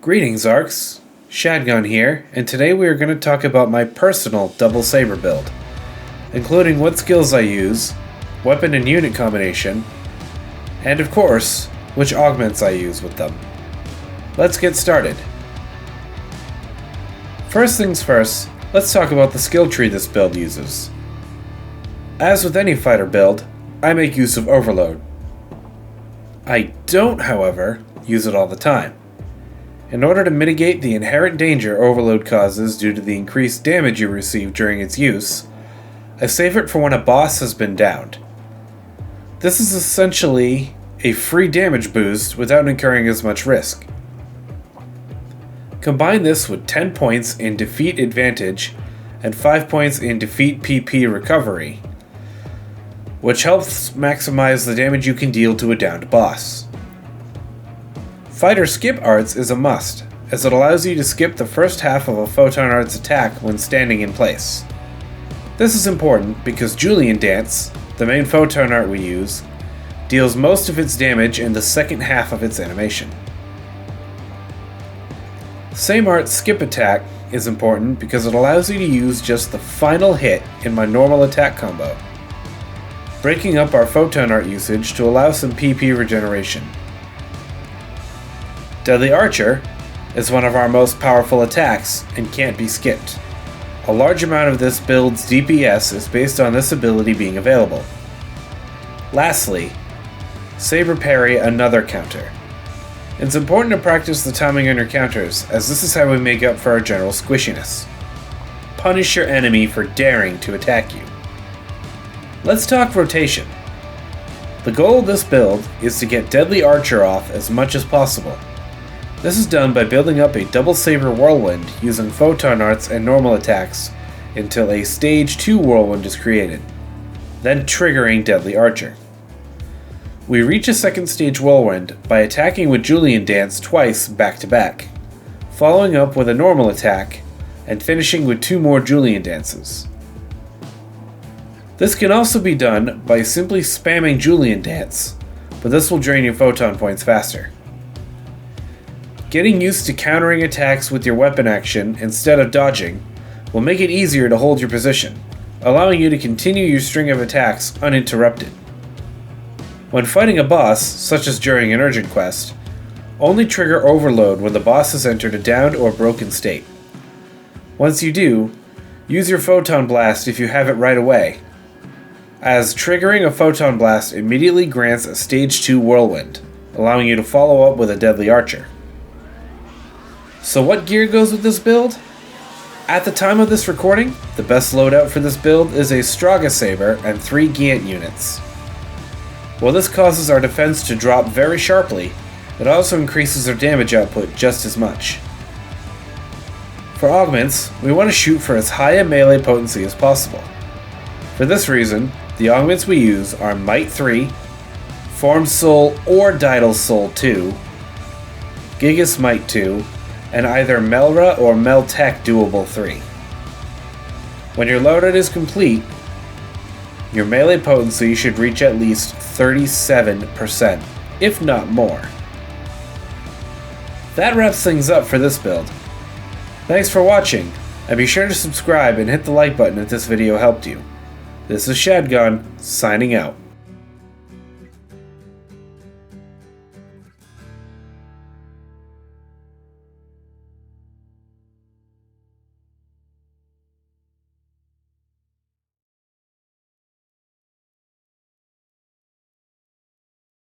Greetings, Arcs. Shadgon here, and today we are going to talk about my personal double saber build, including what skills I use, weapon and unit combination, and of course, which augments I use with them. Let's get started. First things first, let's talk about the skill tree this build uses. As with any fighter build, I make use of overload. I don't, however, use it all the time. In order to mitigate the inherent danger overload causes due to the increased damage you receive during its use, I save it for when a boss has been downed. This is essentially a free damage boost without incurring as much risk. Combine this with 10 points in defeat advantage and 5 points in defeat PP recovery, which helps maximize the damage you can deal to a downed boss. Fighter Skip Arts is a must, as it allows you to skip the first half of a Photon Arts attack when standing in place. This is important because Julian Dance, the main Photon Art we use, deals most of its damage in the second half of its animation. Same Art's Skip Attack is important because it allows you to use just the final hit in my normal attack combo, breaking up our Photon Art usage to allow some PP regeneration. Deadly Archer is one of our most powerful attacks and can't be skipped. A large amount of this build's DPS is based on this ability being available. Lastly, Saber Parry, another counter. It's important to practice the timing on your counters, as this is how we make up for our general squishiness. Punish your enemy for daring to attack you. Let's talk rotation. The goal of this build is to get Deadly Archer off as much as possible. This is done by building up a double saber whirlwind using Photon Arts and normal attacks until a stage 2 whirlwind is created, then triggering Deadly Archer. We reach a second stage whirlwind by attacking with Julian Dance twice back to back, following up with a normal attack, and finishing with 2 more Julian Dances. This can also be done by simply spamming Julian Dance, but this will drain your photon points faster. Getting used to countering attacks with your weapon action instead of dodging will make it easier to hold your position, allowing you to continue your string of attacks uninterrupted. When fighting a boss, such as during an urgent quest, only trigger overload when the boss has entered a downed or broken state. Once you do, use your Photon Blast if you have it right away, as triggering a Photon Blast immediately grants a stage 2 whirlwind, allowing you to follow up with a Deadly Archer. So what gear goes with this build? At the time of this recording, the best loadout for this build is a Straga Saber and 3 Giant units. While this causes our defense to drop very sharply, it also increases our damage output just as much. For augments, we want to shoot for as high a melee potency as possible. For this reason, the augments we use are Might 3, Form Soul or Didal Soul 2, Gigas Might 2, and either Melra or Meltech Doable 3. When your loadout is complete, your melee potency should reach at least 37%, if not more. That wraps things up for this build. Thanks for watching, and be sure to subscribe and hit the like button if this video helped you. This is Shadgon, signing out.